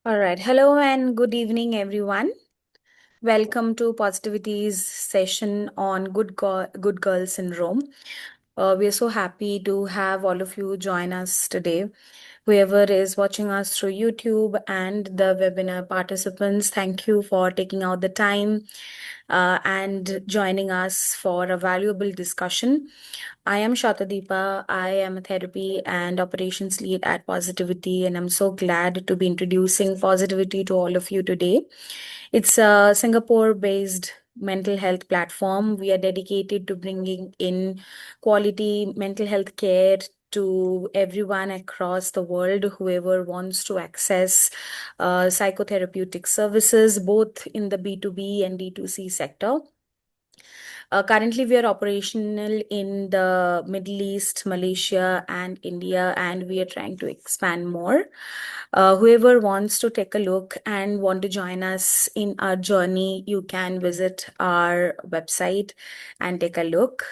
All right. Hello and good evening, everyone. Welcome to Positivity's session on good girl syndrome. We are so happy to have all of you join us today. Whoever is watching us through YouTube and the webinar participants, thank you for taking out the time and joining us for a valuable discussion. I am Shatadeepa. I am a therapy and operations lead at Positivity, and I'm so glad to be introducing Positivity to all of you today. It's a Singapore based mental health platform. We are dedicated to bringing in quality mental health care to everyone across the world, whoever wants to access psychotherapeutic services, both in the B2B and D2C sector. Currently, we are operational in the Middle East, Malaysia, and India, and we are trying to expand more. Whoever wants to take a look and want to join us in our journey, you can visit our website and take a look.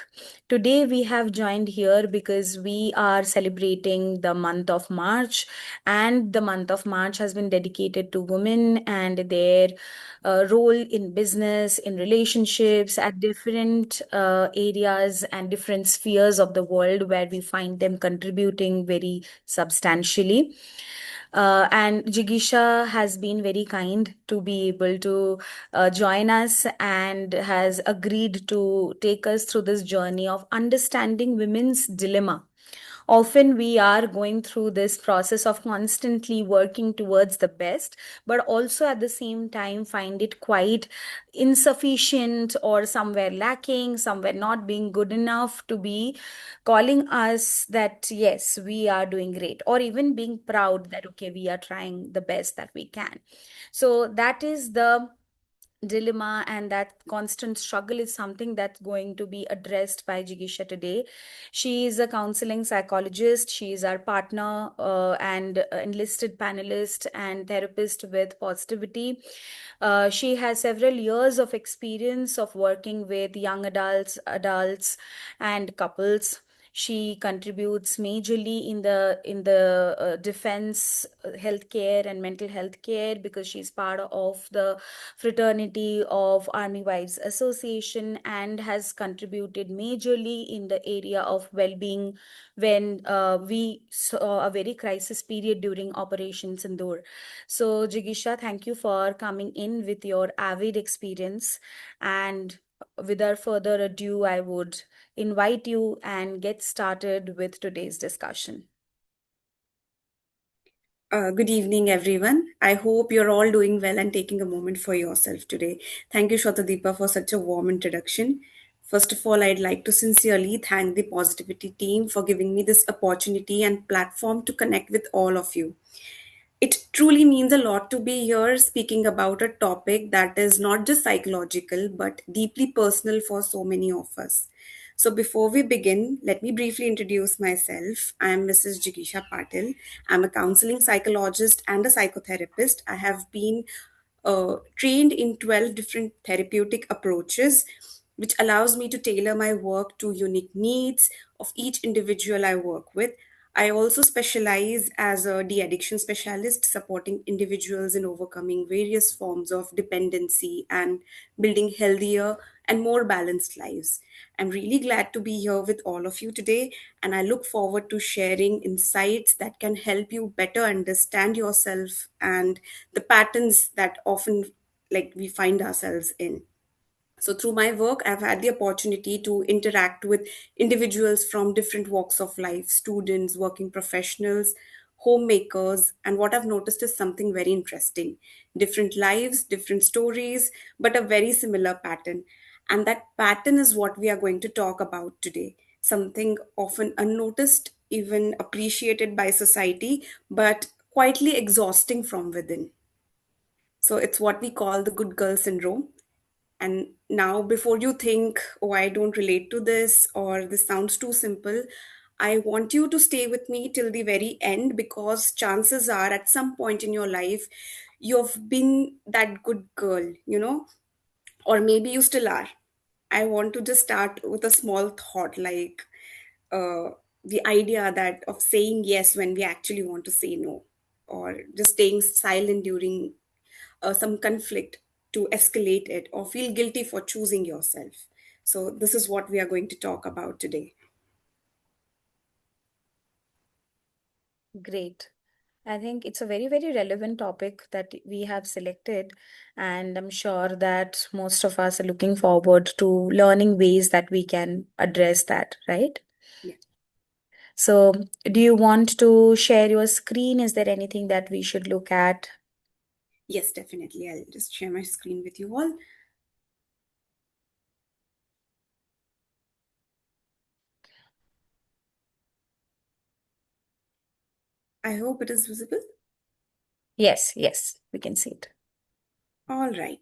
Today, we have joined here because we are celebrating the month of March, and the month of March has been dedicated to women and their role in business, in relationships, at different areas and different spheres of the world where we find them contributing very substantially. And Jigisha has been very kind to be able to join us and has agreed to take us through this journey of understanding women's dilemma. Often we are going through this process of constantly working towards the best, but also at the same time find it quite insufficient or somewhere lacking, somewhere not being good enough to be calling us that yes, we are doing great, or even being proud that okay, we are trying the best that we can. So that is the dilemma, and that constant struggle is something that's going to be addressed by Jigisha today. She is a counseling psychologist. She is our partner and enlisted panelist and therapist with Positivity. She has several years of experience of working with young adults, and couples. She contributes majorly in the defense healthcare and mental health care because she's part of the fraternity of Army Wives Association and has contributed majorly in the area of well-being when we saw a very crisis period during Operation Sindoor. So, Jigisha, thank you for coming in with your avid experience. And without further ado, I would invite you and get started with today's discussion. Good evening, everyone. I hope you're all doing well and taking a moment for yourself today. Thank you, Shatadeepa, for such a warm introduction. First of all, I'd like to sincerely thank the Positivity team for giving me this opportunity and platform to connect with all of you. It truly means a lot to be here speaking about a topic that is not just psychological but deeply personal for so many of us. So, before we begin, let me briefly introduce myself. I am Mrs. Jigisha Patil. I'm a counseling psychologist and a psychotherapist. I have been trained in 12 different therapeutic approaches, which allows me to tailor my work to unique needs of each individual I work with. I also specialize as a de addiction specialist, supporting individuals in overcoming various forms of dependency and building healthier and more balanced lives. I'm really glad to be here with all of you today, and I look forward to sharing insights that can help you better understand yourself and the patterns that often we find ourselves in. So, through my work, I've had the opportunity to interact with individuals from different walks of life, students, working professionals, homemakers. And what I've noticed is something very interesting: different lives, different stories, but a very similar pattern. And that pattern is what we are going to talk about today. Something often unnoticed, even appreciated by society, but quietly exhausting from within. So, it's what we call the good girl syndrome. And now, before you think, oh, I don't relate to this or this sounds too simple, I want you to stay with me till the very end, because chances are at some point in your life, you've been that good girl, or maybe you still are. I want to just start with a small thought like uh, the idea that of saying yes when we actually want to say no, or just staying silent during some conflict to escalate it, or feel guilty for choosing yourself. So, this is what we are going to talk about today. Great. I think it's a very, very relevant topic that we have selected, and I'm sure that most of us are looking forward to learning ways that we can address that, right? Yeah. So, do you want to share your screen? Is there anything that we should look at? Yes, definitely. I'll just share my screen with you all. I hope it is visible. Yes, yes, we can see it. All right.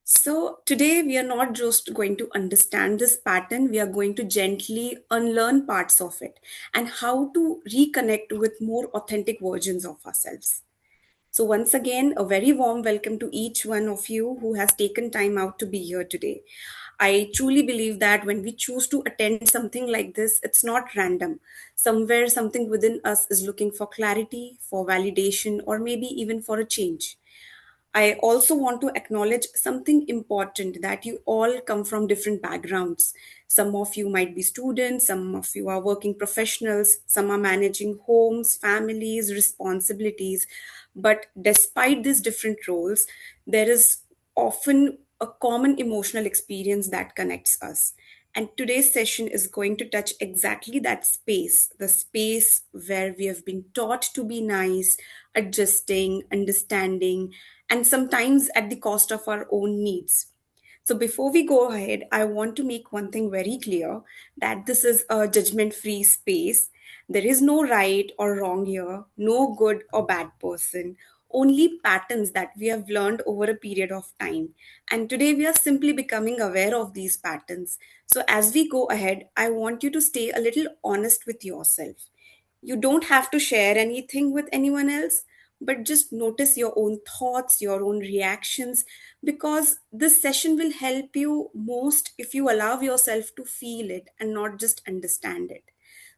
So, today we are not just going to understand this pattern, we are going to gently unlearn parts of it and how to reconnect with more authentic versions of ourselves. So, once again, a very warm welcome to each one of you who has taken time out to be here today. I truly believe that when we choose to attend something like this, it's not random. Somewhere, something within us is looking for clarity, for validation, or maybe even for a change. I also want to acknowledge something important, that you all come from different backgrounds. Some of you might be students, some of you are working professionals, some are managing homes, families, responsibilities. But despite these different roles, there is often a common emotional experience that connects us. And today's session is going to touch exactly that space, the space where we have been taught to be nice, adjusting, understanding, and sometimes at the cost of our own needs. So, before we go ahead, I want to make one thing very clear, that this is a judgment free space. There is no right or wrong here, no good or bad person, only patterns that we have learned over a period of time. And today we are simply becoming aware of these patterns. So, as we go ahead, I want you to stay a little honest with yourself. You don't have to share anything with anyone else, but just notice your own thoughts, your own reactions, because this session will help you most if you allow yourself to feel it and not just understand it.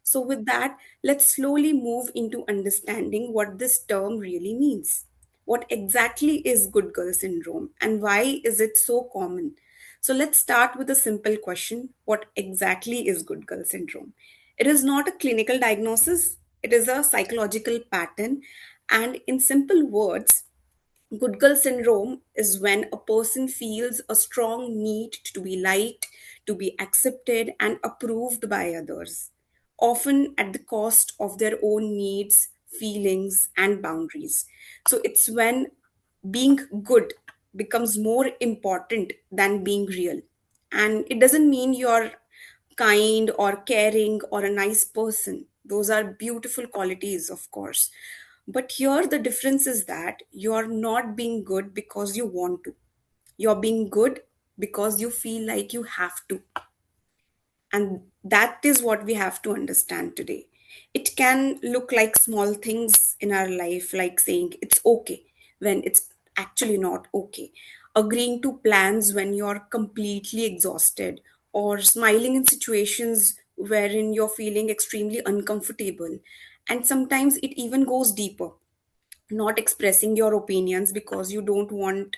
So, with that, let's slowly move into understanding what this term really means. What exactly is good girl syndrome and why is it so common? So, let's start with a simple question: what exactly is good girl syndrome? It is not a clinical diagnosis, it is a psychological pattern. And in simple words, good girl syndrome is when a person feels a strong need to be liked, to be accepted, and approved by others, often at the cost of their own needs, feelings, and boundaries. So it's when being good becomes more important than being real. And it doesn't mean you're kind or caring or a nice person. Those are beautiful qualities, of course. But here, the difference is that you're not being good because you want to. You're being good because you feel like you have to. And that is what we have to understand today. It can look like small things in our life, like saying it's okay when it's actually not okay, agreeing to plans when you're completely exhausted, or smiling in situations wherein you're feeling extremely uncomfortable. And sometimes it even goes deeper: not expressing your opinions because you don't want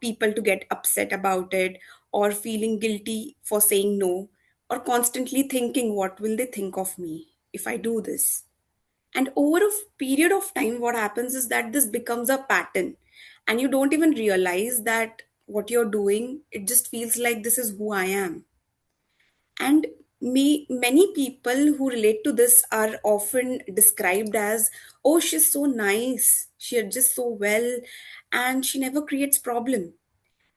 people to get upset about it, or feeling guilty for saying no, or constantly thinking, what will they think of me if I do this? And over a period of time, what happens is that this becomes a pattern, and you don't even realize that what you're doing, it just feels like this is who I am. And many people who relate to this are often described as, oh, she's so nice, she adjusts so well, and she never creates problem.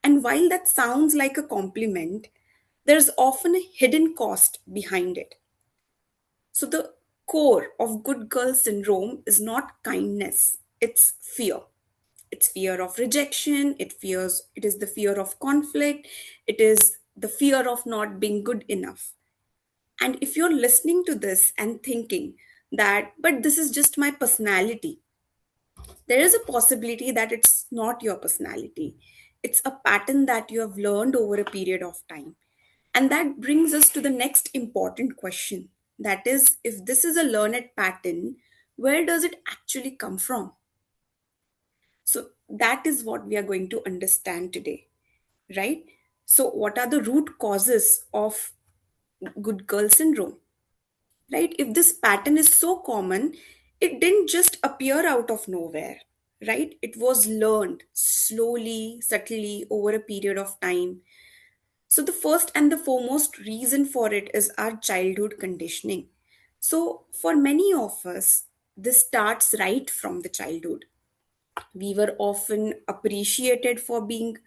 And while that sounds like a compliment, there's often a hidden cost behind it. So the core of good girl syndrome is not kindness, it's fear. It's fear of rejection, it is the fear of conflict, it is the fear of not being good enough. And if you're listening to this and thinking that, but this is just my personality, there is a possibility that it's not your personality. It's a pattern that you have learned over a period of time. And that brings us to the next important question. That is, if this is a learned pattern, where does it actually come from? So, that is what we are going to understand today, right? So, what are the root causes of good girl syndrome? Right? If this pattern is so common, it didn't just appear out of nowhere, right? It was learned slowly, subtly over a period of time. So, the first and the foremost reason for it is our childhood conditioning. So, for many of us, this starts right from the childhood. We were often appreciated for being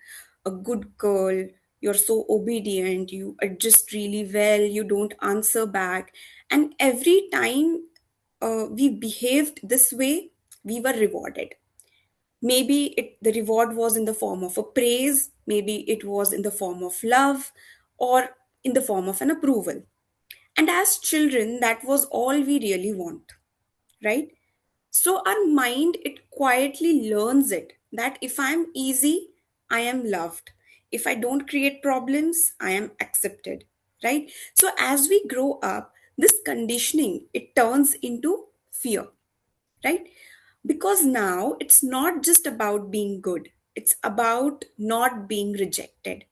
a good girl. You're so obedient, you adjust really well, you don't answer back. And every time we behaved this way, we were rewarded. Maybe the reward was in the form of a praise, maybe it was in the form of love, or in the form of an approval. And as children, that was all we really want, right? So our mind, it quietly learns it that if I'm easy, I am loved. If I don't create problems, I am accepted, right? So as we grow up, this conditioning, it turns into fear, right? Because now it's not just about being good, it's about not being rejected.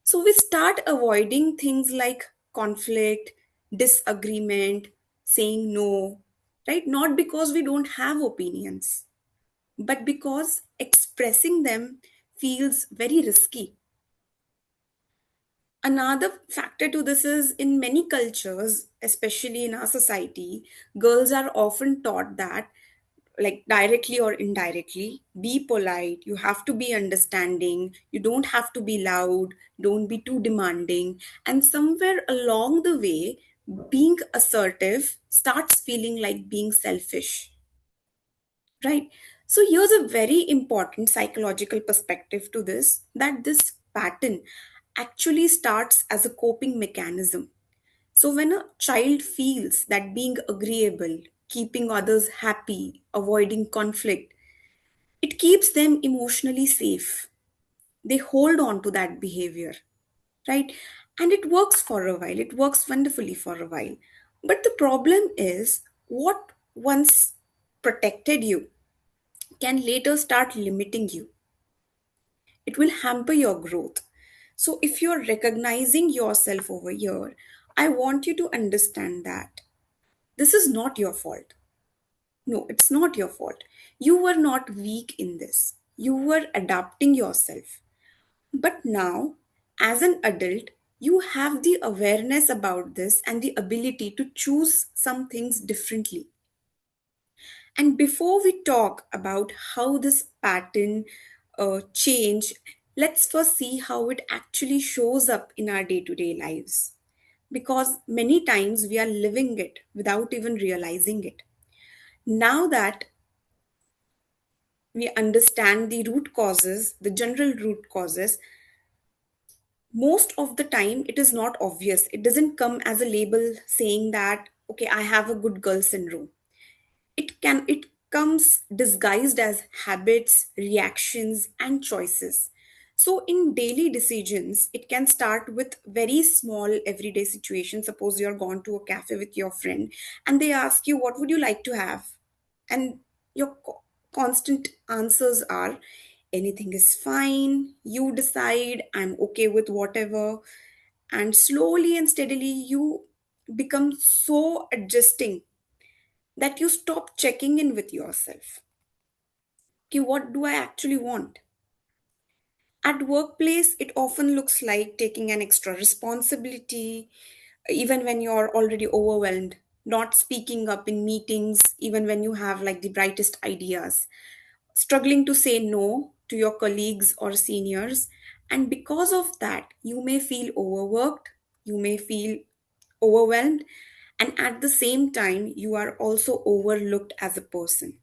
So we start avoiding things like conflict, disagreement, saying no, right? Not because we don't have opinions, but because expressing them feels very risky. Another factor to this is in many cultures, especially in our society, girls are often taught that, like directly or indirectly, be polite, you have to be understanding, you don't have to be loud, don't be too demanding. And somewhere along the way, being assertive starts feeling like being selfish, right? So here's a very important psychological perspective to this, that this pattern actually starts as a coping mechanism. So when a child feels that being agreeable, keeping others happy, avoiding conflict, it keeps them emotionally safe. They hold on to that behavior, right? And it works for a while, it works wonderfully for a while. But the problem is, what once protected you can later start limiting you. It will hamper your growth. So, if you're recognizing yourself over here, I want you to understand that this is not your fault. No, it's not your fault. You were not weak in this, you were adapting yourself. But now, as an adult, you have the awareness about this and the ability to choose some things differently. And before we talk about how this pattern change, let's first see how it actually shows up in our day-to-day lives. Because many times we are living it without even realizing it. Now that we understand the root causes, the general root causes, most of the time it is not obvious. It doesn't come as a label saying that, okay, I have a good girl syndrome. It comes disguised as habits, reactions, and choices. So in daily decisions, it can start with very small everyday situations. Suppose you're gone to a cafe with your friend and they ask you, what would you like to have? And your constant answers are, anything is fine, you decide, I'm okay with whatever. And slowly and steadily you become so adjusting that you stop checking in with yourself. Okay, what do I actually want? At workplace, it often looks like taking an extra responsibility, even when you're already overwhelmed, not speaking up in meetings, even when you have like the brightest ideas, struggling to say no to your colleagues or seniors. And because of that, you may feel overworked, you may feel overwhelmed, and at the same time, you are also overlooked as a person.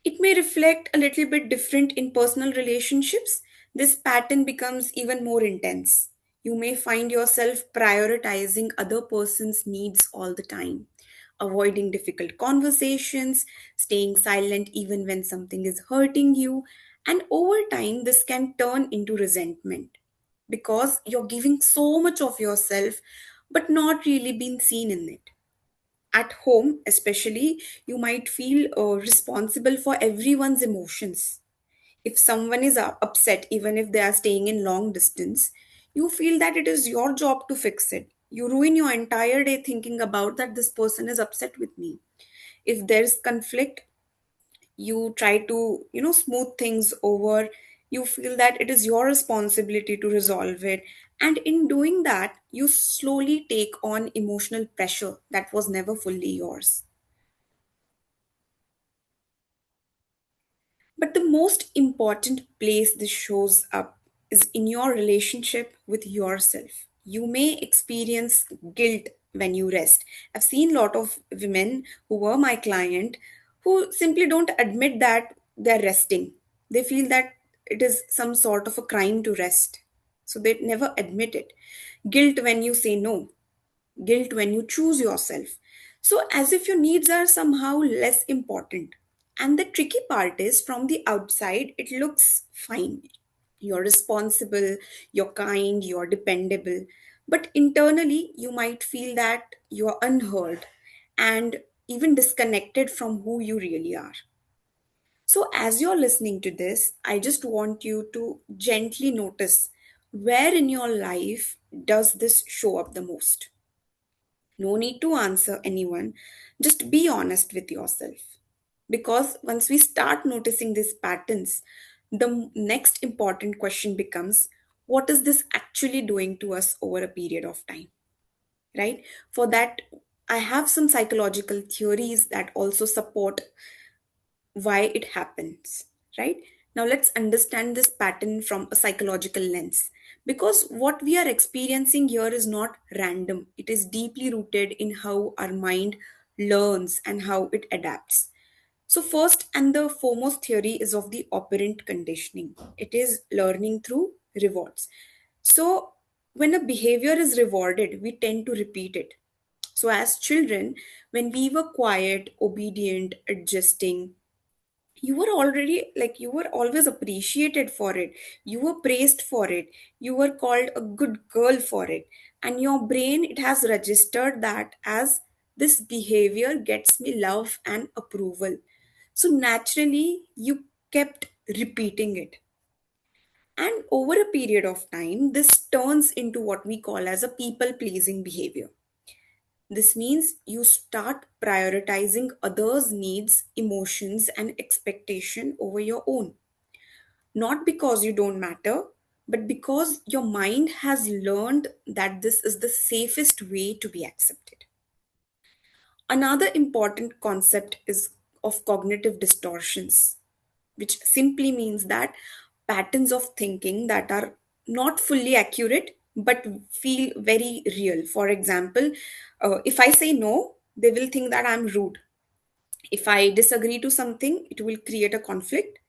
It may reflect a little bit different in personal relationships. This pattern becomes even more intense. You may find yourself prioritizing other person's needs all the time, avoiding difficult conversations, staying silent even when something is hurting you, and over time, this can turn into resentment because you're giving so much of yourself but not really being seen in it. At home especially, you might feel responsible for everyone's emotions. If someone is upset, even if they are staying in long distance, you feel that it is your job to fix it. You ruin your entire day thinking about that this person is upset with me. If there's conflict, you try to smooth things over. You feel that it is your responsibility to resolve it, and in doing that you slowly take on emotional pressure that was never fully yours. But the most important place this shows up is in your relationship with yourself. You may experience guilt when you rest. I've seen a lot of women who were my client who simply don't admit that they're resting. They feel that it is some sort of a crime to rest. So they never admit it. Guilt when you say no, guilt when you choose yourself. So, as if your needs are somehow less important. And the tricky part is from the outside, it looks fine. You're responsible, you're kind, you're dependable. But internally, you might feel that you're unheard and even disconnected from who you really are. So, as you're listening to this, I just want you to gently notice where in your life does this show up the most. No need to answer anyone. Just be honest with yourself. Because once we start noticing these patterns, the next important question becomes, what is this actually doing to us over a period of time? Right? For that, I have some psychological theories that also support why it happens, right? Now let's understand this pattern from a psychological lens. Because what we are experiencing here is not random, it is deeply rooted in how our mind learns and how it adapts. So, first and the foremost theory is of the operant conditioning. It is learning through rewards. So, when a behavior is rewarded, we tend to repeat it. So, as children, when we were quiet, obedient, adjusting, you were already like you were always appreciated for it, you were praised for it, you were called a good girl for it, and your brain, it has registered that as this behavior gets me love and approval. So naturally you kept repeating it, and over a period of time this turns into what we call as a people pleasing behavior. This means you start prioritizing others' needs, emotions, and expectation over your own. Not because you don't matter, but because your mind has learned that this is the safest way to be accepted. Another important concept is of cognitive distortions, which simply means that patterns of thinking that are not fully accurate but feel very real. For example, if I say no, they will think that I'm rude. If I disagree to something, it will create a conflict.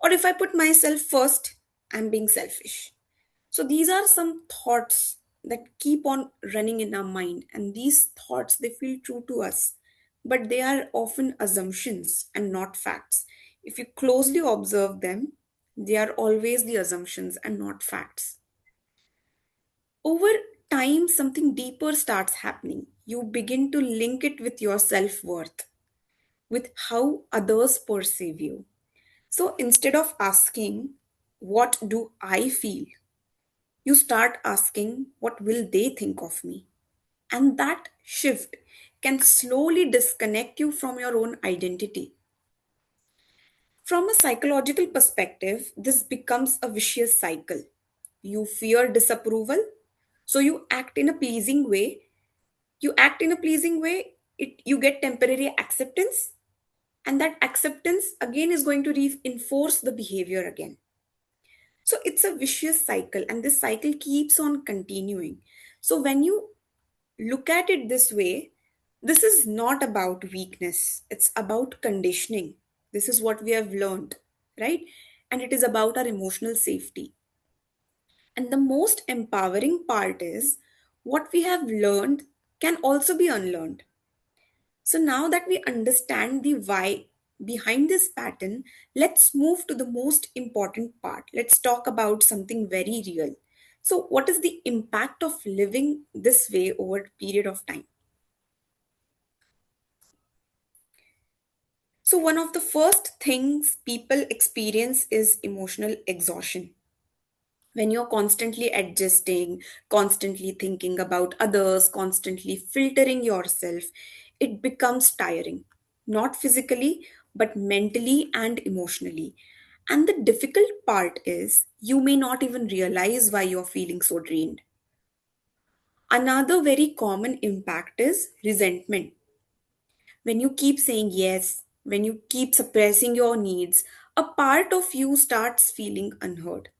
Or if I put myself first, I'm being selfish. So these are some thoughts that keep on running in our mind, and these thoughts, they feel true to us, but they are often assumptions and not facts. If you closely observe them, they are always the assumptions and not facts. Over time, something deeper starts happening. You begin to link it with your self worth, with how others perceive you. So instead of asking, what do I feel? You start asking, what will they think of me? And that shift can slowly disconnect you from your own identity. From a psychological perspective, this becomes a vicious cycle. You fear disapproval, so you act in a pleasing way. You act in a pleasing way, you get temporary acceptance, and that acceptance again is going to reinforce the behavior again. So it's a vicious cycle, and this cycle keeps on continuing. So when you look at it this way, this is not about weakness, it's about conditioning. This is what we have learned, right? And it is about our emotional safety. And the most empowering part is what we have learned can also be unlearned. So now that we understand the why behind this pattern, let's move to the most important part. Let's talk about something very real. So, what is the impact of living this way over a period of time? So, one of the first things people experience is emotional exhaustion. When you're constantly adjusting, constantly thinking about others, constantly filtering yourself, it becomes tiring, not physically, but mentally and emotionally. And the difficult part is you may not even realize why you're feeling so drained. Another very common impact is resentment. When you keep saying yes, when you keep suppressing your needs, a part of you starts feeling unheard,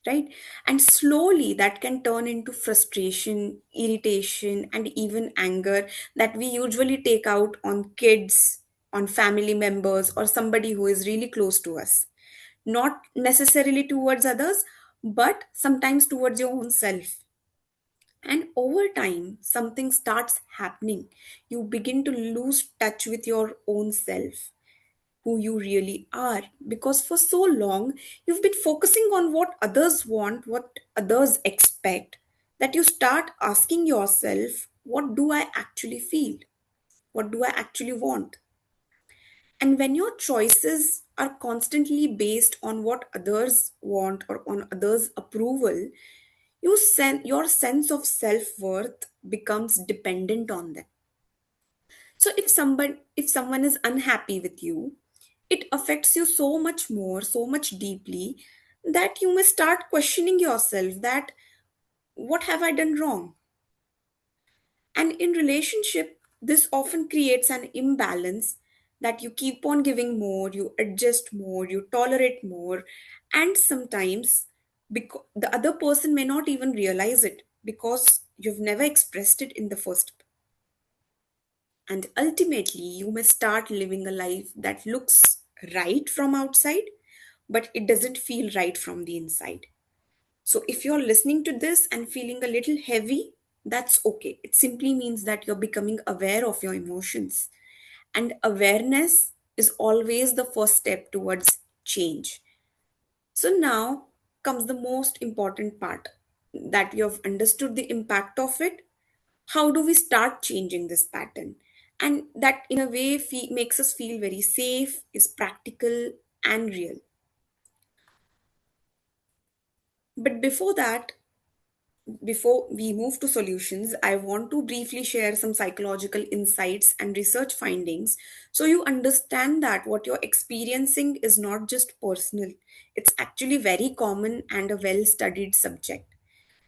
right? And slowly that can turn into frustration, irritation, and even anger that we usually take out on kids, on family members, or somebody who is really close to us. Not necessarily towards others, but sometimes towards your own self. And over time, something starts happening. You begin to lose touch with your own self, who you really are, because for so long you've been focusing on what others want, what others expect, that you start asking yourself, what do I actually feel? What do I actually want? And when your choices are constantly based on what others want or on others' approval, your sense of self-worth becomes dependent on them. So if someone is unhappy with you, it affects you so much more, so much deeply, that you may start questioning yourself that what have I done wrong? And in relationship, this often creates an imbalance that you keep on giving more, you adjust more, you tolerate more, and sometimes the other person may not even realize it because you've never expressed it in the first. And ultimately, you may start living a life that looks right from outside, but it doesn't feel right from the inside. So, if you're listening to this and feeling a little heavy, that's okay. It simply means that you're becoming aware of your emotions. And awareness is always the first step towards change. So, now comes the most important part, that you have understood the impact of it. How do we start changing this pattern? And that in a way makes us feel very safe, is practical and real. But before we move to solutions, I want to briefly share some psychological insights and research findings so you understand that what you're experiencing is not just personal, it's actually very common and a well studied subject.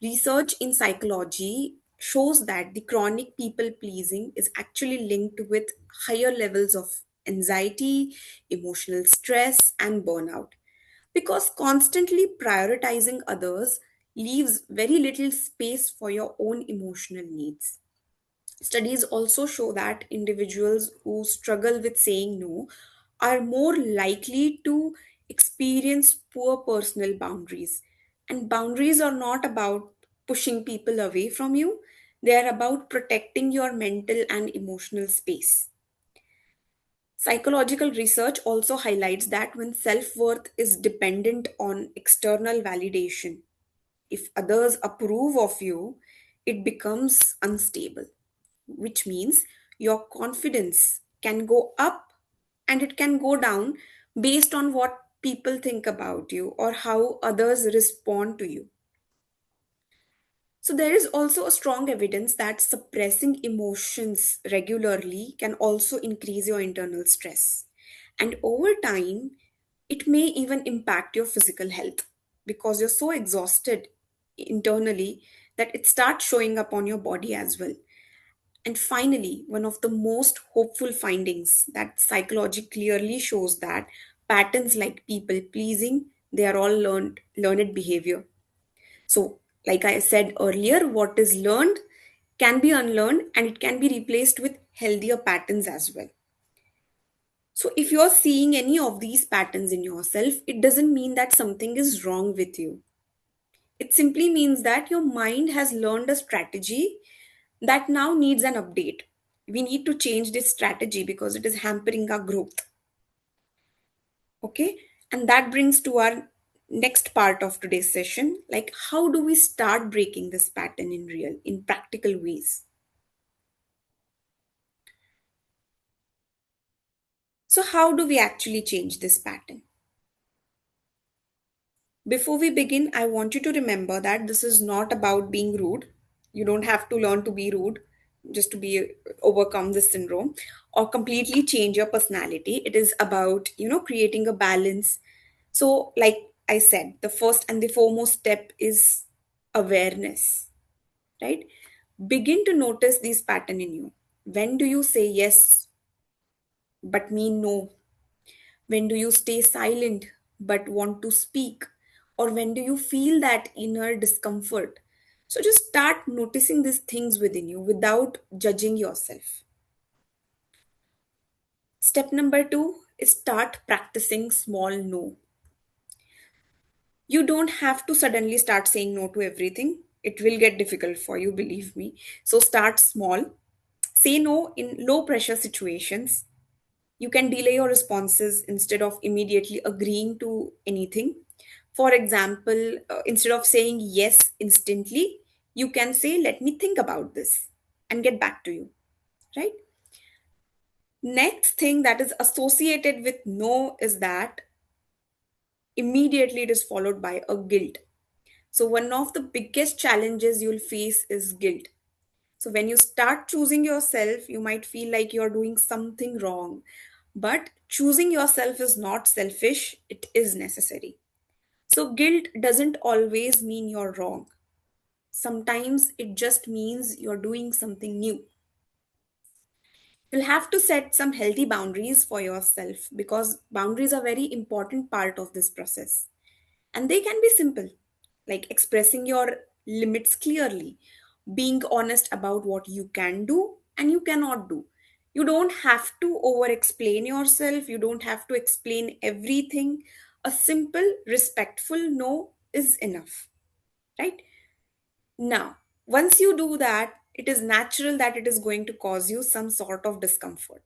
Research in psychology shows that the chronic people pleasing is actually linked with higher levels of anxiety, emotional stress, and burnout. Because constantly prioritizing others leaves very little space for your own emotional needs. Studies also show that individuals who struggle with saying no are more likely to experience poor personal boundaries. And boundaries are not about pushing people away from you, they are about protecting your mental and emotional space. Psychological research also highlights that when self worth is dependent on external validation, if others approve of you, it becomes unstable, which means your confidence can go up and it can go down based on what people think about you or how others respond to you. So, there is also a strong evidence that suppressing emotions regularly can also increase your internal stress. And over time, it may even impact your physical health because you're so exhausted internally that it starts showing up on your body as well. And finally, one of the most hopeful findings that psychology clearly shows that patterns like people pleasing, they are all learned behavior. So, like I said earlier, what is learned can be unlearned and it can be replaced with healthier patterns as well. So, if you're seeing any of these patterns in yourself, it doesn't mean that something is wrong with you. It simply means that your mind has learned a strategy that now needs an update. We need to change this strategy because it is hampering our growth. Okay. And that brings to our next part of today's session, like how do we start breaking this pattern in real, in practical ways? So, how do we actually change this pattern? Before we begin, I want you to remember that this is not about being rude. You don't have to learn to be rude just to be overcome this syndrome or completely change your personality. It is about, creating a balance. So, like I said, the first and the foremost step is awareness, right? Begin to notice these pattern in you. When do you say yes but mean no? When do you stay silent but want to speak? Or when do you feel that inner discomfort? So just start noticing these things within you without judging yourself. Step number two is start practicing small no. You don't have to suddenly start saying no to everything. It will get difficult for you, believe me. So start small. Say no in low pressure situations. You can delay your responses instead of immediately agreeing to anything. For example, instead of saying yes instantly, you can say, let me think about this and get back to you, right? Next thing that is associated with no is that immediately it is followed by a guilt. So, one of the biggest challenges you'll face is guilt. So, when you start choosing yourself, you might feel like you're doing something wrong. But choosing yourself is not selfish, it is necessary. So, guilt doesn't always mean you're wrong. Sometimes it just means you're doing something new. You'll have to set some healthy boundaries for yourself because boundaries are very important part of this process. And they can be simple, like expressing your limits clearly, being honest about what you can do and you cannot do. You don't have to over explain yourself, you don't have to explain everything. A simple, respectful no is enough, right? Now, once you do that, it is natural that it is going to cause you some sort of discomfort.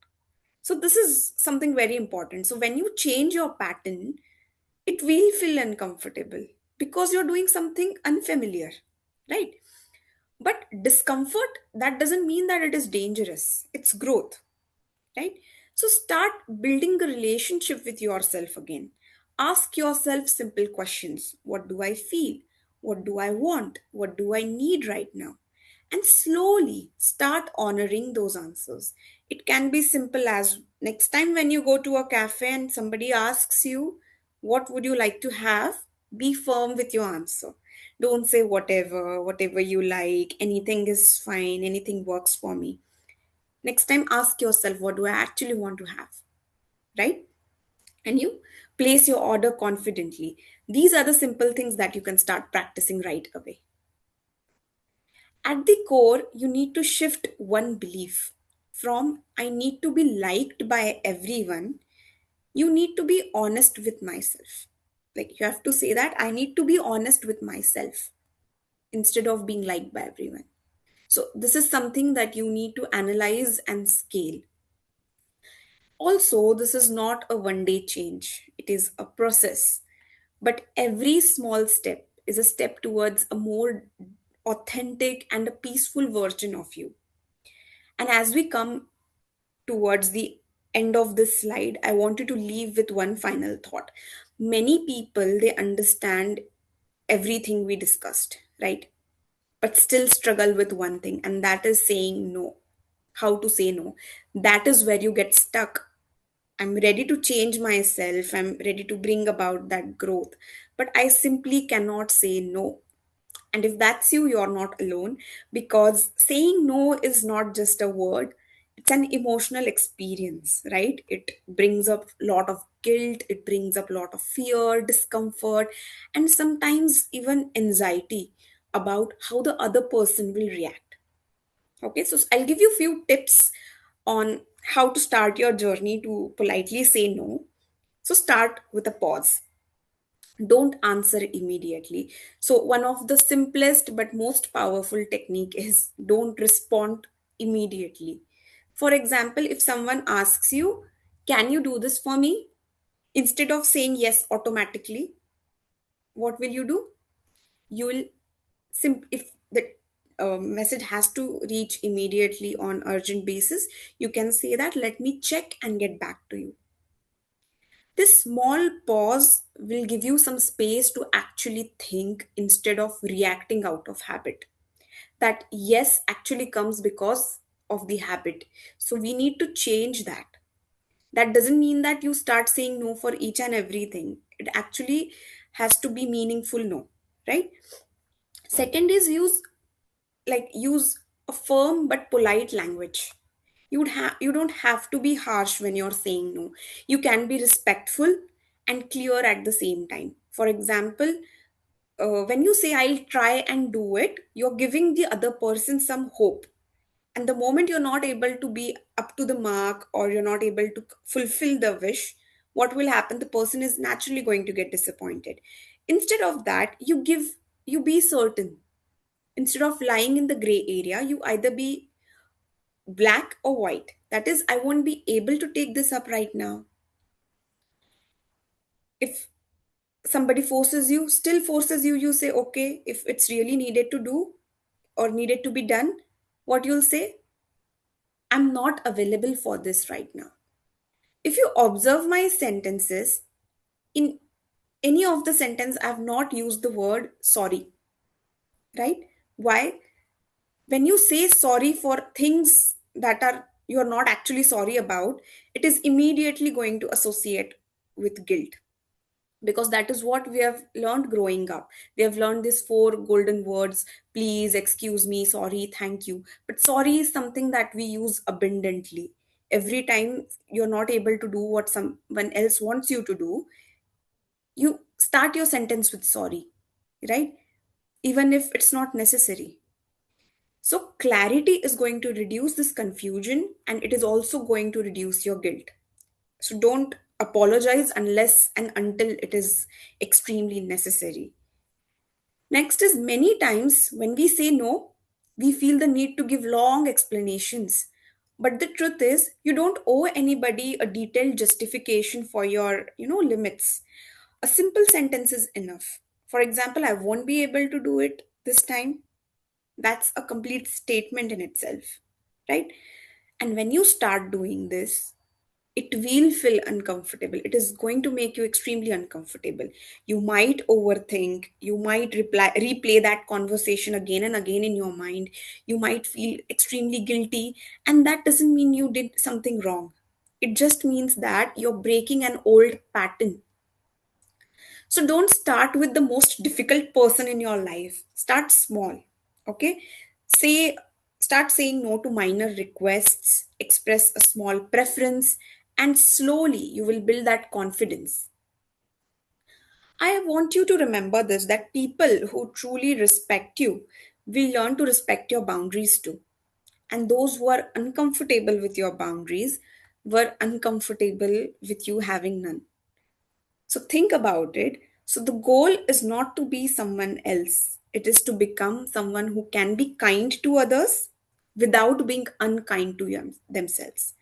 So, this is something very important. So, when you change your pattern, it will feel uncomfortable because you're doing something unfamiliar, right? But discomfort, that doesn't mean that it is dangerous, it's growth, right? So start building a relationship with yourself again. Ask yourself simple questions. What do I feel? What do I want? What do I need right now? And slowly start honoring those answers. It can be simple as next time when you go to a cafe and somebody asks you, what would you like to have? Be firm with your answer. Don't say whatever you like, anything is fine, anything works for me. Next time, ask yourself, what do I actually want to have? Right? And you place your order confidently. These are the simple things that you can start practicing right away. At the core, you need to shift one belief from I need to be liked by everyone, you need to be honest with myself. Like you have to say that I need to be honest with myself instead of being liked by everyone. So, this is something that you need to analyze and scale. Also, this is not a one day change, it is a process. But every small step is a step towards a more authentic and a peaceful version of you. And as we come towards the end of this slide, I want you to leave with one final thought. Many people, they understand everything we discussed, right? But still struggle with one thing, and that is saying no. How to say no. That is where you get stuck. I'm ready to change myself, I'm ready to bring about that growth, but I simply cannot say no. And if that's you, you're not alone, because saying no is not just a word, it's an emotional experience, right? It brings up a lot of guilt, it brings up a lot of fear, discomfort, and sometimes even anxiety about how the other person will react. Okay, so I'll give you a few tips on how to start your journey to politely say no. So start with a pause. Don't answer immediately. So one of the simplest but most powerful technique is don't respond immediately. For example, if someone asks you, can you do this for me? Instead of saying yes automatically, what will you do? You will if the message has to reach immediately on urgent basis, you can say that, let me check and get back to you. This small pause will give you some space to actually think instead of reacting out of habit. That yes actually comes because of the habit. So we need to change that. That doesn't mean that you start saying no for each and everything. It actually has to be meaningful no, right? Second is use a firm but polite language. You don't have to be harsh when you're saying no. You can be respectful and clear at the same time. For example, when you say I'll try and do it, you're giving the other person some hope. And the moment you're not able to be up to the mark, or you're not able to fulfill the wish, what will happen? The person is naturally going to get disappointed. Instead of that, you be certain. Instead of lying in the gray area, you either be black or white. That is, I won't be able to take this up right now. If somebody forces you, still forces you, you say, okay, if it's really needed to do or needed to be done, what you'll say? I'm not available for this right now. If you observe my sentences, in any of the sentence, I've not used the word sorry, right? Why? When you say sorry for things that are you're not actually sorry about, it is immediately going to associate with guilt, because that is what we have learned growing up. We have learned these four golden words: please, excuse me, sorry, thank you. But sorry is something that we use abundantly. Every time you're not able to do what someone else wants you to do, you start your sentence with sorry, right? Even if it's not necessary. So, clarity is going to reduce this confusion, and it is also going to reduce your guilt. So, don't apologize unless and until it is extremely necessary. Next is, many times when we say no, we feel the need to give long explanations. But the truth is, you don't owe anybody a detailed justification for your, limits. A simple sentence is enough. For example, I won't be able to do it this time. That's a complete statement in itself, right? And when you start doing this, it will feel uncomfortable. It is going to make you extremely uncomfortable. You might overthink, you might replay that conversation again and again in your mind. You might feel extremely guilty, and that doesn't mean you did something wrong. It just means that you're breaking an old pattern. So don't start with the most difficult person in your life. Start small. Okay? Say Start saying no to minor requests, express a small preference, and slowly you will build that confidence. I want you to remember this, that people who truly respect you will learn to respect your boundaries too. And those who are uncomfortable with your boundaries were uncomfortable with you having none. So think about it. So the goal is not to be someone else, it is to become someone who can be kind to others without being unkind to themselves.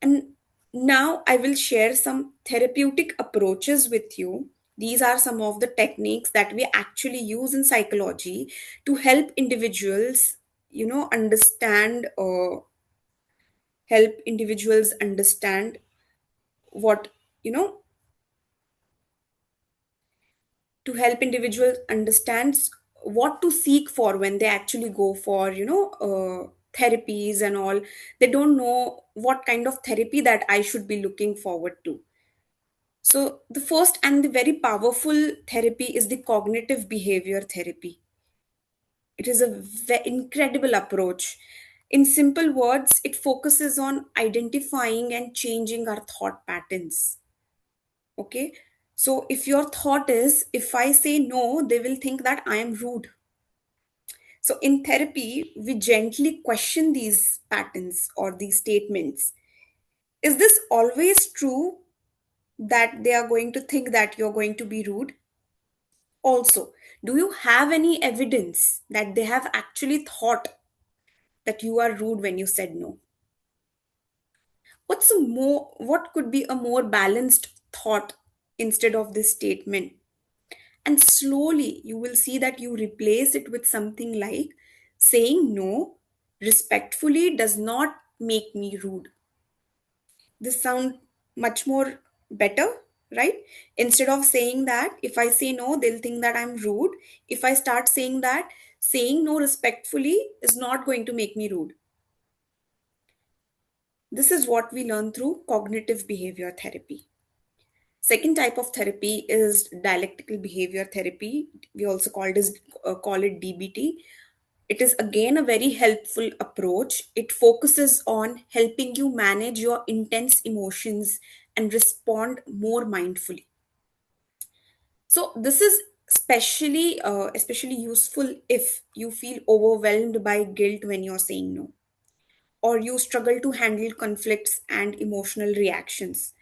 And now I will share some therapeutic approaches with you. These are some of the techniques that we actually use in psychology to help individuals, understand or help individuals understand what, you know, to help individuals understand what to seek for when they actually go for therapies and all, they don't know what kind of therapy that I should be looking forward to. So the first and the very powerful therapy is the cognitive behavior therapy. It is a incredible approach. In simple words, it focuses on identifying and changing our thought patterns. Okay. So if your thought is, if I say no, they will think that I am rude. So in therapy, we gently question these patterns or these statements. Is this always true that they are going to think that you're going to be rude? Also, do you have any evidence that they have actually thought that you are rude when you said no? What could be a more balanced thought instead of this statement? And slowly you will see that you replace it with something like, saying no respectfully does not make me rude. This sound much more better, right? Instead of saying that if I say no they'll think that I'm rude, if I start saying that saying no respectfully is not going to make me rude. This is what we learn through cognitive behavior therapy. Second type of therapy is dialectical behavior therapy. We also call it DBT. It is again a very helpful approach. It focuses on helping you manage your intense emotions and respond more mindfully. So this is especially useful if you feel overwhelmed by guilt when you're saying no, or you struggle to handle conflicts and emotional reactions.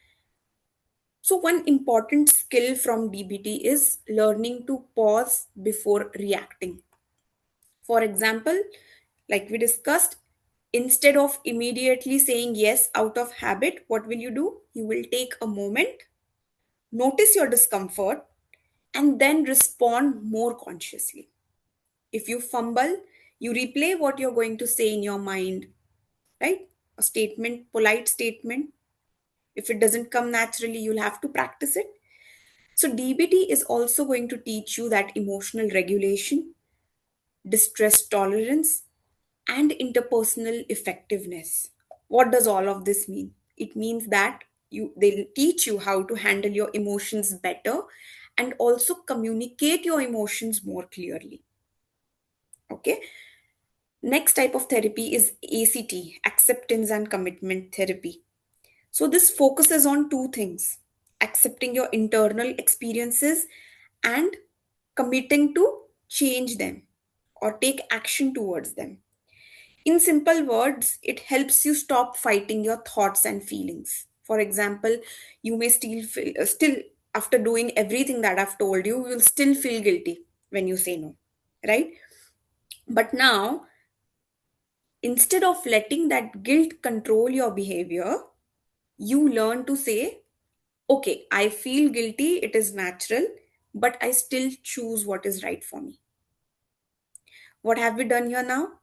So, one important skill from DBT is learning to pause before reacting. For example, like we discussed, instead of immediately saying yes out of habit, what will you do? You will take a moment, notice your discomfort, and then respond more consciously. If you fumble, you replay what you're going to say in your mind, right? A statement, polite statement. If it doesn't come naturally, you'll have to practice it. So, DBT is also going to teach you that emotional regulation, distress tolerance, and interpersonal effectiveness. What does all of this mean? It means that they'll teach you how to handle your emotions better and also communicate your emotions more clearly. Okay. Next type of therapy is ACT, acceptance and commitment therapy. So, this focuses on two things: accepting your internal experiences and committing to change them or take action towards them. In simple words, it helps you stop fighting your thoughts and feelings. For example, you may still, after doing everything that I've told you, you will still feel guilty when you say no, right? But now, instead of letting that guilt control your behavior, you learn to say, okay, I feel guilty, it is natural, but I still choose what is right for me. What have we done here now?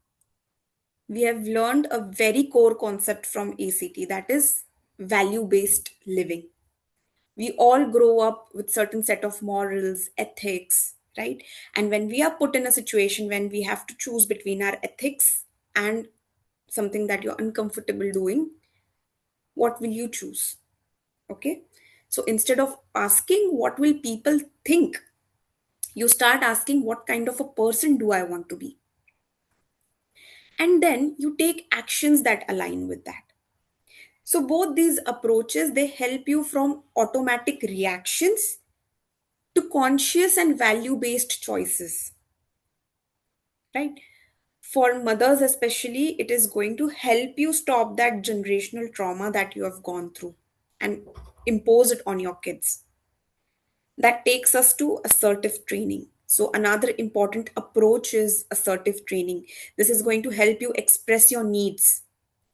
We have learned a very core concept from ACT, that is value based living. We all grow up with certain set of morals, ethics, right? And when we are put in a situation when we have to choose between our ethics and something that you're uncomfortable doing, what will you choose? Okay. So instead of asking what will people think, you start asking what kind of a person do I want to be? And then you take actions that align with that. So both these approaches, they help you from automatic reactions to conscious and value based choices, right? For mothers especially, it is going to help you stop that generational trauma that you have gone through and impose it on your kids. That takes us to assertive training. So, another important approach is assertive training. This is going to help you express your needs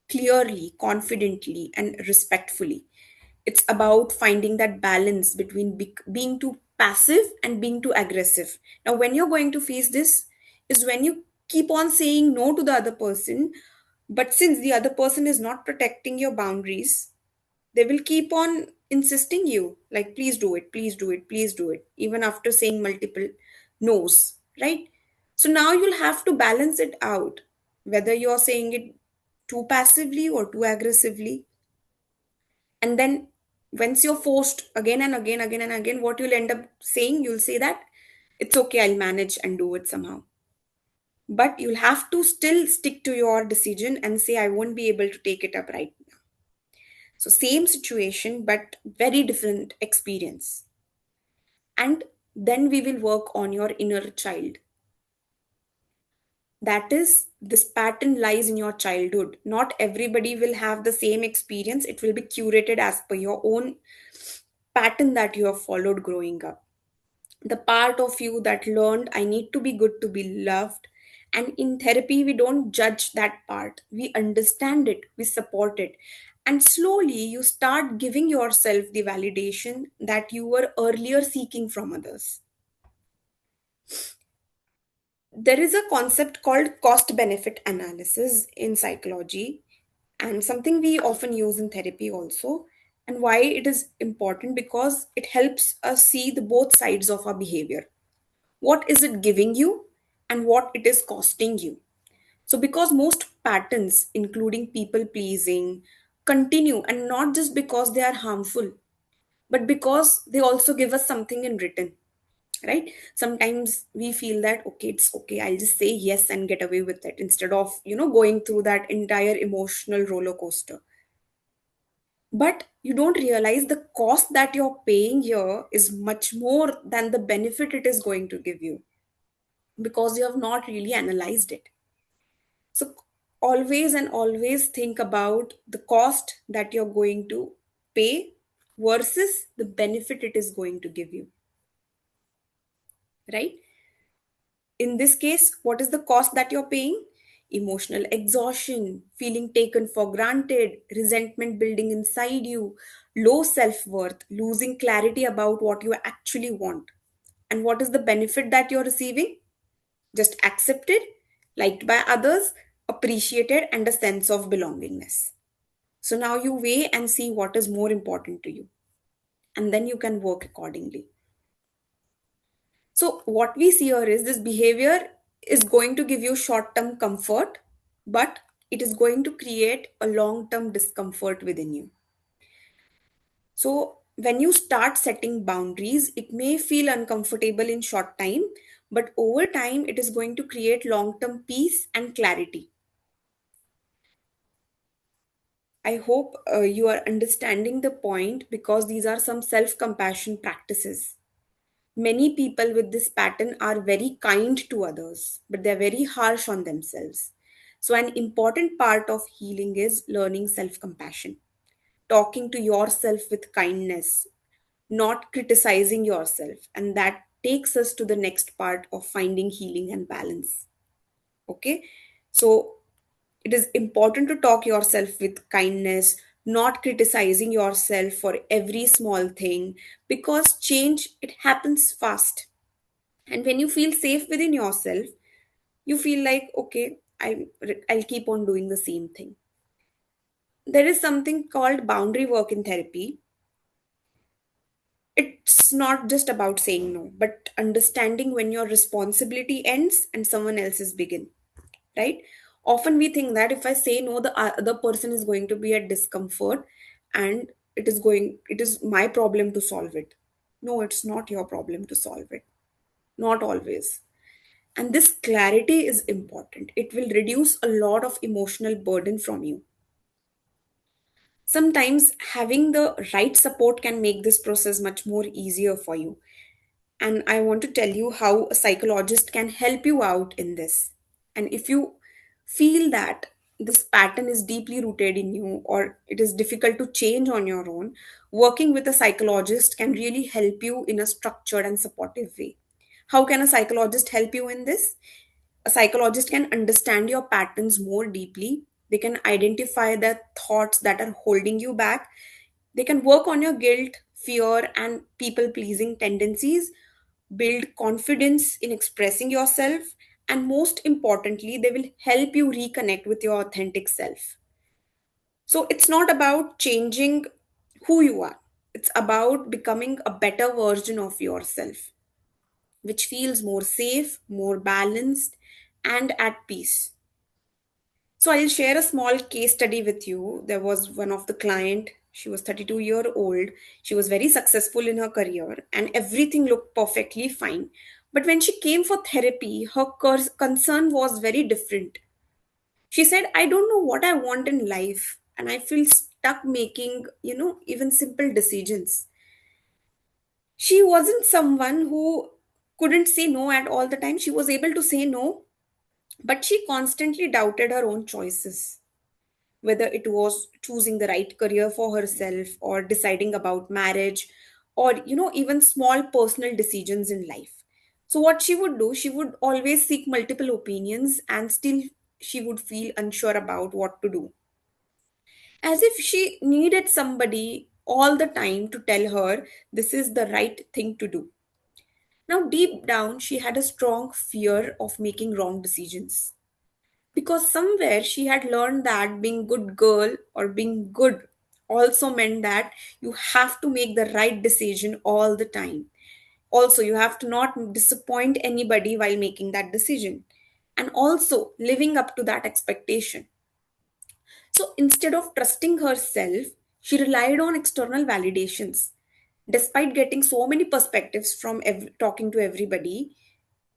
clearly, confidently, and respectfully. It's about finding that balance between being too passive and being too aggressive. Now, when you're going to face this, is when you keep on saying no to the other person, but since the other person is not protecting your boundaries, they will keep on insisting you like, please do it, please do it, please do it, even after saying multiple no's, right? So now you'll have to balance it out. whether you're saying it too passively or too aggressively. And then once you're forced again and again, again and again, what you'll end up saying, you'll say that it's okay, I'll manage and do it somehow. But you'll have to still stick to your decision and say, I won't be able to take it up right now. So, same situation, but very different experience. And then we will work on your inner child. That is, this pattern lies in your childhood. Not everybody will have the same experience. It will be curated as per your own pattern that you have followed growing up. The part of you that learned, I need to be good to be loved. And in therapy, we don't judge that part. We understand it, we support it. And slowly, you start giving yourself the validation that you were earlier seeking from others. There is a concept called cost benefit analysis in psychology, and something we often use in therapy also. And why it is important, because it helps us see the both sides of our behavior. What is it giving you and what it is costing you? So, because most patterns, including people pleasing, continue, and not just because they are harmful, but because they also give us something in return, right? Sometimes we feel that, okay, it's okay, I'll just say yes and get away with it, instead of, going through that entire emotional roller coaster. But you don't realize the cost that you're paying here is much more than the benefit it is going to give you, because you have not really analyzed it. So always and always think about the cost that you're going to pay versus the benefit it is going to give you, right? In this case, what is the cost that you're paying? Emotional exhaustion, feeling taken for granted, resentment building inside you, low self worth, losing clarity about what you actually want. And what is the benefit that you're receiving? Just accepted, liked by others, appreciated, and a sense of belongingness. So now you weigh and see what is more important to you, and then you can work accordingly. So, what we see here is this behavior is going to give you short term comfort, but it is going to create a long term discomfort within you. So, when you start setting boundaries, it may feel uncomfortable in short time, but over time, it is going to create long term peace and clarity. I hope you are understanding the point, because these are some self compassion practices. Many people with this pattern are very kind to others, but they're very harsh on themselves. So, an important part of healing is learning self compassion, talking to yourself with kindness, not criticizing yourself. And that takes us to the next part of finding healing and balance. Okay. So, it is important to talk yourself with kindness, not criticizing yourself for every small thing, because change, it happens fast. And when you feel safe within yourself, you feel like, okay, I'll keep on doing the same thing. There is something called boundary work in therapy. It's not just about saying no, but understanding when your responsibility ends and someone else's begin, right? Often we think that if I say no, the other person is going to be at discomfort, and it is my problem to solve it. No, it's not your problem to solve it. Not always. And this clarity is important. It will reduce a lot of emotional burden from you. Sometimes having the right support can make this process much more easier for you. And I want to tell you how a psychologist can help you out in this. And if you feel that this pattern is deeply rooted in you, or it is difficult to change on your own, working with a psychologist can really help you in a structured and supportive way. How can a psychologist help you in this? A psychologist can understand your patterns more deeply. They can identify the thoughts that are holding you back. They can work on your guilt, fear, and people pleasing tendencies, build confidence in expressing yourself, and most importantly, they will help you reconnect with your authentic self. So it's not about changing who you are, it's about becoming a better version of yourself, which feels more safe, more balanced, and at peace. So I'll share a small case study with you. There was one of the client, she was 32-year old. She was very successful in her career and everything looked perfectly fine. But when she came for therapy, her concern was very different. She said, I don't know what I want in life and I feel stuck making, even simple decisions. She wasn't someone who couldn't say no at all the time. She was able to say no, but she constantly doubted her own choices, whether it was choosing the right career for herself or deciding about marriage or even small personal decisions in life. So what she would do, she would always seek multiple opinions and still she would feel unsure about what to do, as if she needed somebody all the time to tell her this is the right thing to do. Now deep down she had a strong fear of making wrong decisions, because somewhere she had learned that being good girl or being good also meant that you have to make the right decision all the time. Also you have to not disappoint anybody while making that decision, and also living up to that expectation. So instead of trusting herself, she relied on external validations. Despite getting so many perspectives from talking to everybody,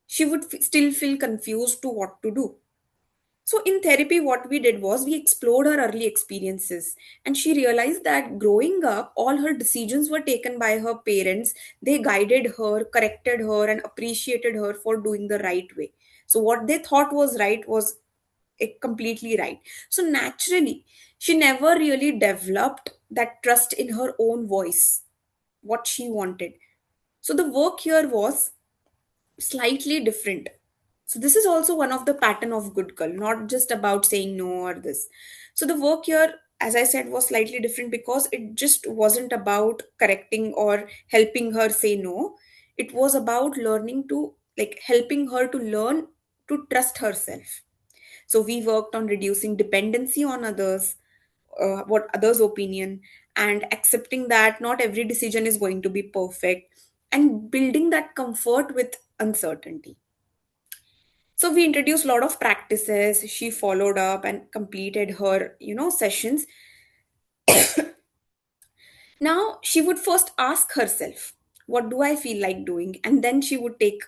she would still feel confused to what to do. So, in therapy, what we did was we explored her early experiences, and she realized that growing up, all her decisions were taken by her parents. They guided her, corrected her, and appreciated her for doing the right way. So, what they thought was right was completely right. So, naturally, she never really developed that trust in her own voice, what she wanted. So, the work here was slightly different. So this is also one of the pattern of good girl, not just about saying no or this. So the work here, as I said, was slightly different because it just wasn't about correcting or helping her say no. It was about learning to, like, helping her to learn to trust herself. So we worked on reducing dependency on others, what others opinion, and accepting that not every decision is going to be perfect, and building that comfort with uncertainty. So we introduced a lot of practices. She followed up and completed her sessions. Now she would first ask herself, what do I feel like doing? And then she would take,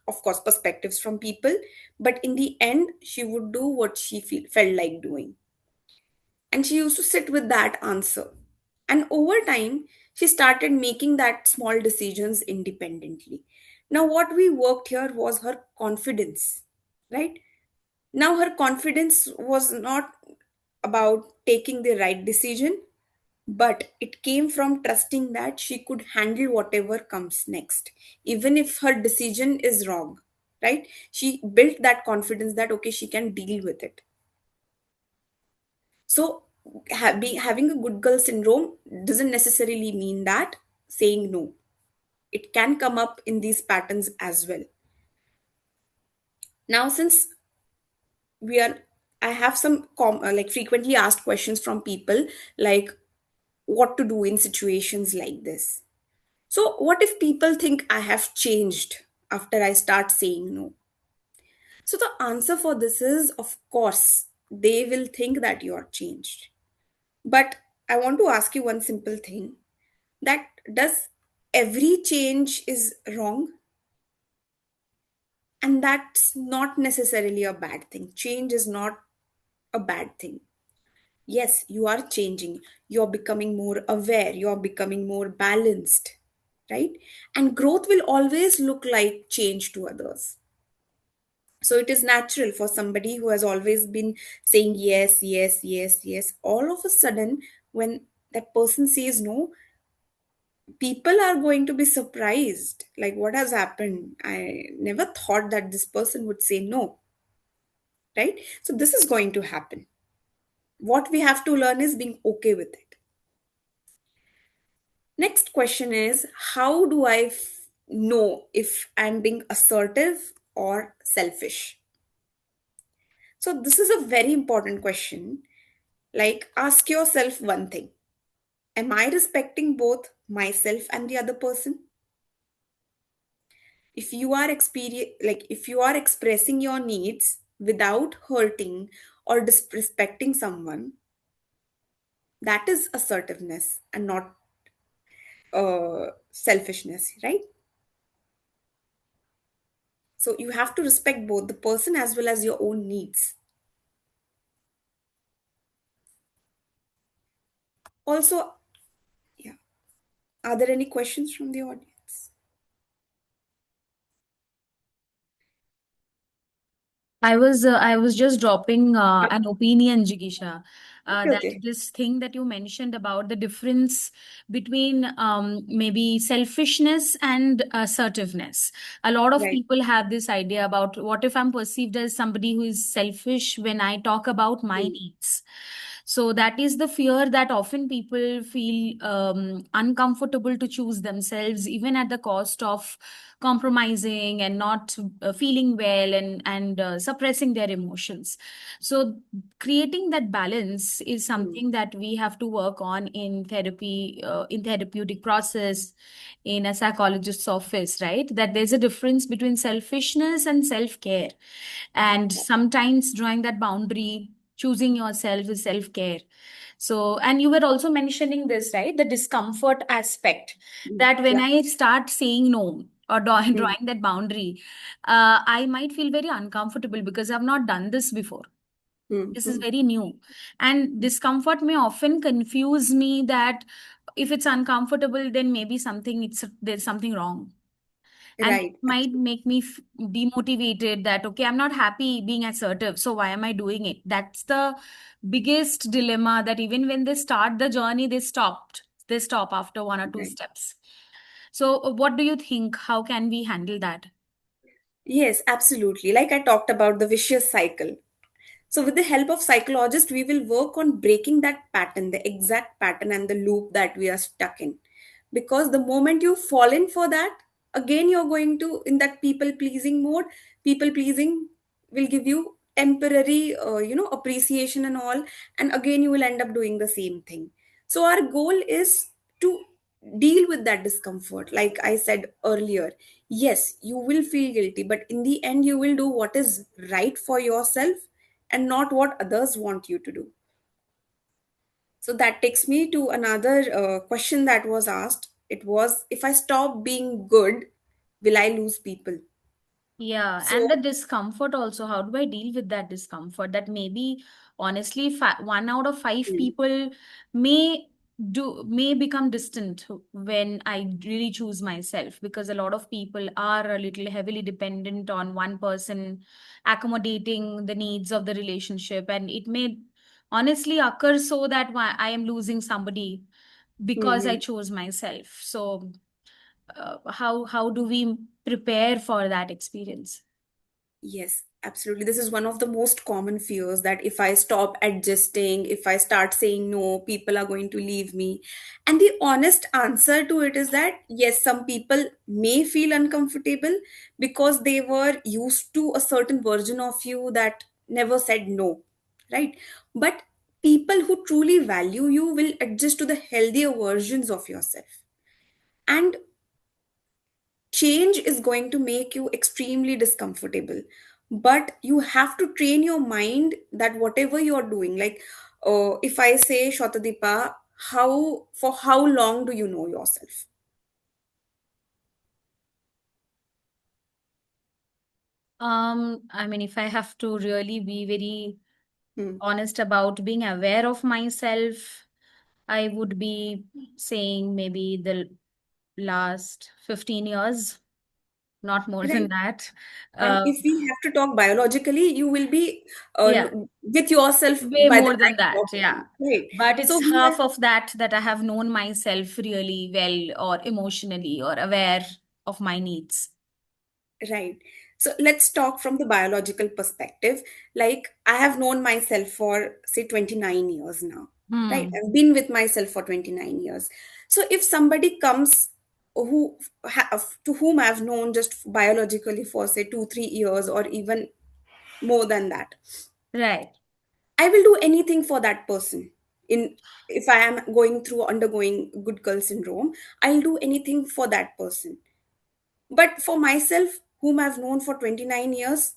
of course, perspectives from people, but in the end she would do what she felt like doing. And she used to sit with that answer. And over time, she started making that small decisions independently. Now, what we worked here was her confidence, right? Now, her confidence was not about taking the right decision, but it came from trusting that she could handle whatever comes next, even if her decision is wrong, right? She built that confidence that, okay, she can deal with it. So, having a good girl syndrome doesn't necessarily mean that saying no. It can come up in these patterns as well. Now, since we are, I have some like frequently asked questions from people, like what to do in situations like this. So, what if people think I have changed after I start saying no? So, the answer for this is, of course, they will think that you are changed. But I want to ask you one simple thing, that does every change is wrong? And that's not necessarily a bad thing. Change is not a bad thing. Yes, you are changing. You're becoming more aware. You're becoming more balanced, right? And growth will always look like change to others. So it is natural for somebody who has always been saying yes, yes, yes, yes. All of a sudden, when that person says no, people are going to be surprised. Like, what has happened? I never thought that this person would say no, right? So this is going to happen. What we have to learn is being okay with it. Next question is, how do I know if I'm being assertive or selfish? So, this is a very important question. Like, ask yourself one thing: am I respecting both myself and the other person? If you are expressing your needs without hurting or disrespecting someone, that is assertiveness and not selfishness, right? So you have to respect both the person as well as your own needs. Also, yeah, are there any questions from the audience? I was just dropping an opinion, Jigisha, Okay, that okay. this thing that you mentioned about the difference between maybe selfishness and assertiveness. A lot of Right. people have this idea about what if I'm perceived as somebody who is selfish when I talk about my Hmm. needs. So that is the fear that often people feel uncomfortable to choose themselves, even at the cost of compromising and not feeling well and suppressing their emotions. So creating that balance is Hmm. something that we have to work on in therapy, in therapeutic process, in a psychologist's office, right? That there's a difference between selfishness and self-care, and sometimes drawing that boundary, choosing yourself is self-care. So, and you were also mentioning this, right? The discomfort aspect, Hmm. that when Yeah. I start saying no or Hmm. drawing that boundary, I might feel very uncomfortable because I've not done this before. Hmm. This is Hmm. very new. And discomfort may often confuse me that if it's uncomfortable, then maybe there's something wrong, and it Right. might make me demotivated that okay, I'm not happy being assertive, so why am I doing it? That's the biggest dilemma, that even when they start the journey, they stop after one or two Right. steps. So what do you think, how can we handle that? Yes, absolutely. Like I talked about the vicious cycle. So, with the help of psychologists, we will work on breaking that pattern, the exact pattern and the loop that we are stuck in. Because the moment you fall in for that, again you're going to in that people pleasing mode. People pleasing will give you temporary, appreciation and all, and again you will end up doing the same thing. So, our goal is to deal with that discomfort. Like I said earlier, yes, you will feel guilty, but in the end, you will do what is right for yourself and not what others want you to do. So that takes me to another question that was asked. It was, if I stop being good, will I lose people? Yeah, and the So, discomfort also. How do I deal with that discomfort? That maybe, honestly, 1 out of 5 hmm, people may may become distant when I really choose myself, because a lot of people are a little heavily dependent on one person accommodating the needs of the relationship, and it may honestly occur so that I am losing somebody hmm, because I hmm. chose myself. So, how do we prepare for that experience? Yes, absolutely. This is one of the most common fears, that if I stop adjusting, if I start saying no, people are going to leave me. And the honest answer to it is that yes, some people may feel uncomfortable because they were used to a certain version of you that never said no, right? But people who truly value you will adjust to the healthier versions of yourself. And change is going to make you extremely discomfortable, but you have to train your mind that whatever you're doing, like if I say, Shotadipa, how long do you know yourself? I mean, if I have to really be very Hmm. honest about being aware of myself, I would be saying maybe the last 15 years, not more than Right. that. And Uh, if we have to talk biologically, you will be yeah, with yourself way by the more than time that. you're 40, Yeah. right? But So it's we half are of that I have known myself really well, or emotionally, or aware of my needs. right. So let's talk from the biological perspective. Like I have known myself for say 29 years now. Right? Hmm. I've been with myself for 29 years. So if somebody comes to whom I've known just biologically for say 2 3 years or even more than that, Right. I will do anything for that person. In If I am going through undergoing good girl syndrome, I'll do anything for that person. But for myself, whom I've known for 29 years,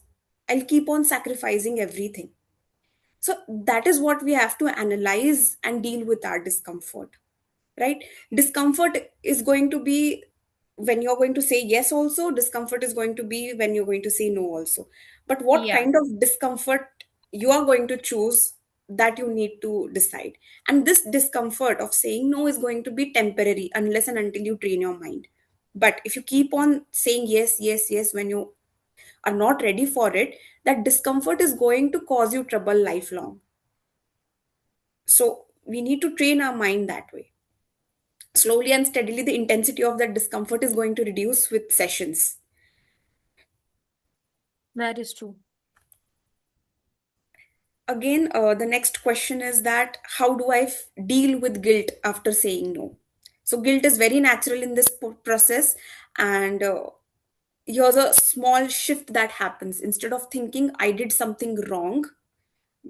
I'll keep on sacrificing everything. So that is what we have to analyze and deal with our discomfort, right? Discomfort is going to be when you're going to say yes, also discomfort is going to be when you're going to say no also. But what Yeah. kind of discomfort you are going to choose, that you need to decide. And this discomfort of saying no is going to be temporary unless and until you train your mind. But if you keep on saying yes, yes, yes, when you are not ready for it, that discomfort is going to cause you trouble lifelong. So we need to train our mind that way. Slowly and steadily, the intensity of that discomfort is going to reduce with sessions. That is true. Again, the next question is that how do I deal with guilt after saying no? So, guilt is very natural in this process, and here's a small shift that happens. Instead of thinking I did something wrong,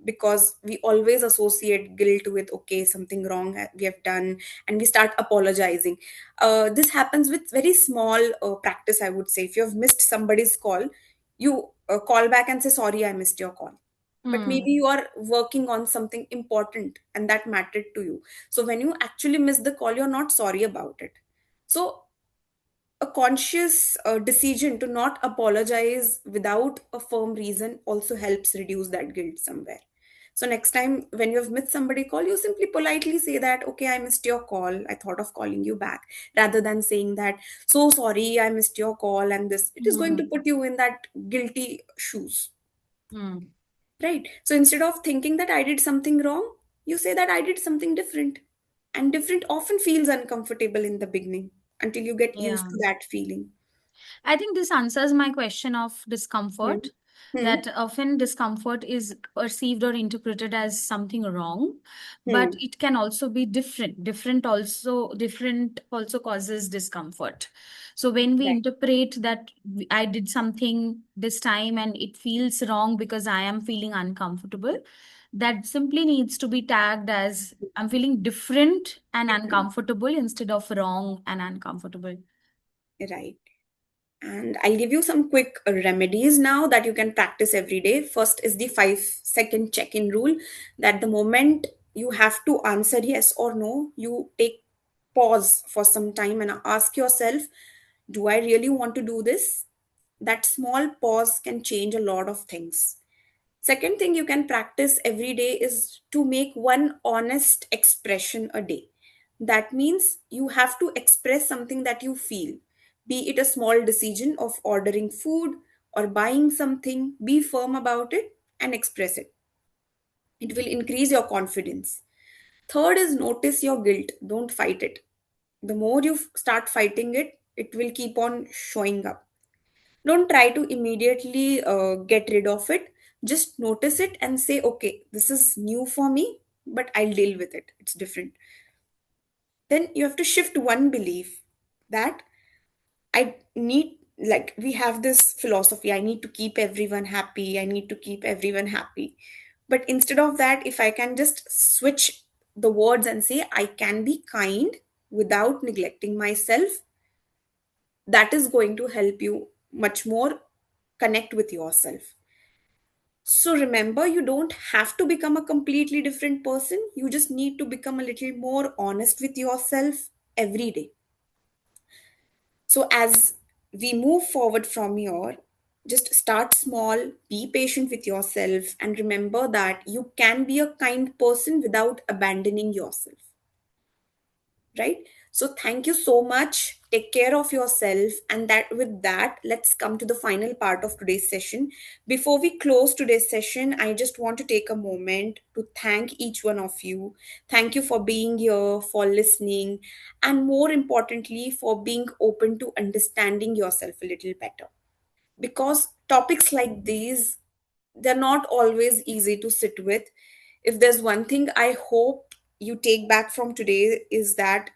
because we always associate guilt with okay, something wrong we have done, and we start apologizing. This happens with very small practice, I would say. If you have missed somebody's call, you call back and say sorry, I missed your call. But maybe Hmm. you are working on something important and that mattered to you. So when you actually miss the call, you're not sorry about it. So a conscious decision to not apologize without a firm reason also helps reduce that guilt somewhere. So next time when you have missed somebody call, you simply politely say that okay, I missed your call, I thought of calling you back, rather than saying that so sorry, I missed your call, and this, it is going to Hmm. put you in that guilty shoes, Hmm. right? So instead of thinking that I did something wrong, you say that I did something different. And different often feels uncomfortable in the beginning until you get used Yeah. to that feeling. I think this answers my question of Hmm. discomfort, Hmm. that often discomfort is perceived or interpreted as something wrong, but Hmm. it can also be different. Different also causes discomfort. So when we Right. interpret that I did something this time and it feels wrong because I am feeling uncomfortable, that simply needs to be tagged as I'm feeling different and Different. uncomfortable instead of wrong and uncomfortable. Right. And I'll give you some quick remedies now that you can practice every day. First is the 5-second check in rule, that the moment you have to answer yes or no, you take pause for some time and ask yourself, do I really want to do this? That small pause can change a lot of things. Second thing you can practice every day is to make one honest expression a day. That means you have to express something that you feel, be it a small decision of ordering food or buying something, be firm about it and express it. It will increase your confidence. Third is notice your guilt, don't fight it. The more you start fighting it, it will keep on showing up. Don't try to immediately get rid of it. Just notice it and say, okay, this is new for me, but I'll deal with it. It's different. Then you have to shift one belief, that I need, like, we have this philosophy, I need to keep everyone happy, I need to keep everyone happy. But instead of that, if I can just switch the words and say, I can be kind without neglecting myself, that is going to help you much more connect with yourself. So remember, you don't have to become a completely different person. You just need to become a little more honest with yourself every day. So as we move forward from here, just start small, be patient with yourself, and remember that you can be a kind person without abandoning yourself, right? So thank you so much, take care of yourself, and that with that, let's come to the final part of today's session. Before we close today's session, I just want to take a moment to thank each one of you. Thank you for being here, for listening, and more importantly for being open to understanding yourself a little better, because topics like these, they're not always easy to sit with. If there's one thing I hope you take back from today, is that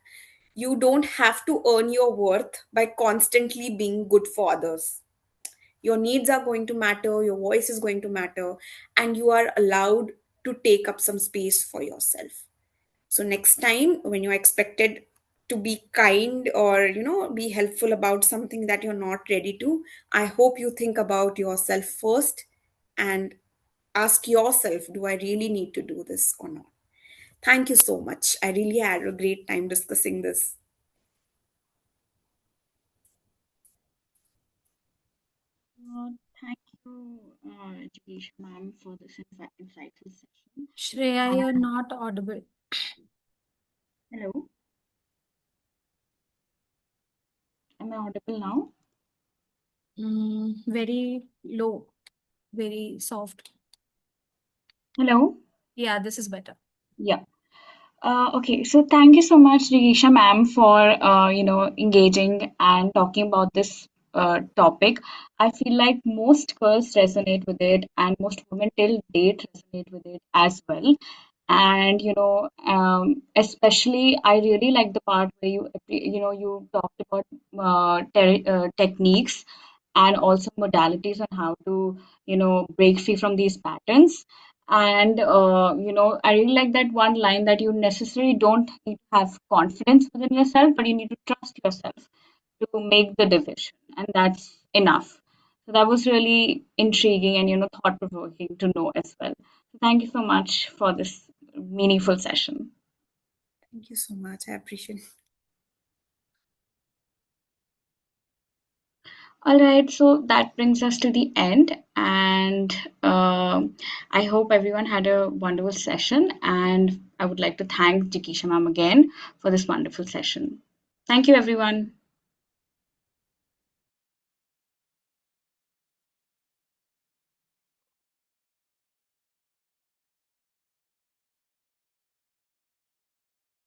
you don't have to earn your worth by constantly being good for others. Your needs are going to matter, your voice is going to matter, and you are allowed to take up some space for yourself. So next time when you're expected to be kind or be helpful about something that you're not ready to, I hope you think about yourself first and Ask yourself, do I really need to do this or not? Thank you so much. I really had a great time discussing this. Uh, Thank you, Jigisha ma'am, for this insightful session. Shreya, And you're not audible. hello, am I audible now? Very low, very soft. Hello? Yeah, this is better. Yeah. Okay, so thank you so much, Jigisha ma'am, for engaging and talking about this topic. I feel like most girls resonate with it, and most women till date resonate with it as well. And especially I really like the part where you talked about techniques and also modalities on how to break free from these patterns. And I really like that one line that you necessarily don't need to have confidence within yourself, but you need to trust yourself to make the decision, and that's enough. So that was really intriguing and thought provoking to know as well. So thank you so much for this meaningful session. Thank you so much. I appreciate it. All right, so that brings us to the end, and I hope everyone had a wonderful session. And I would like to thank Jikisha ma'am again for this wonderful session. Thank you, everyone.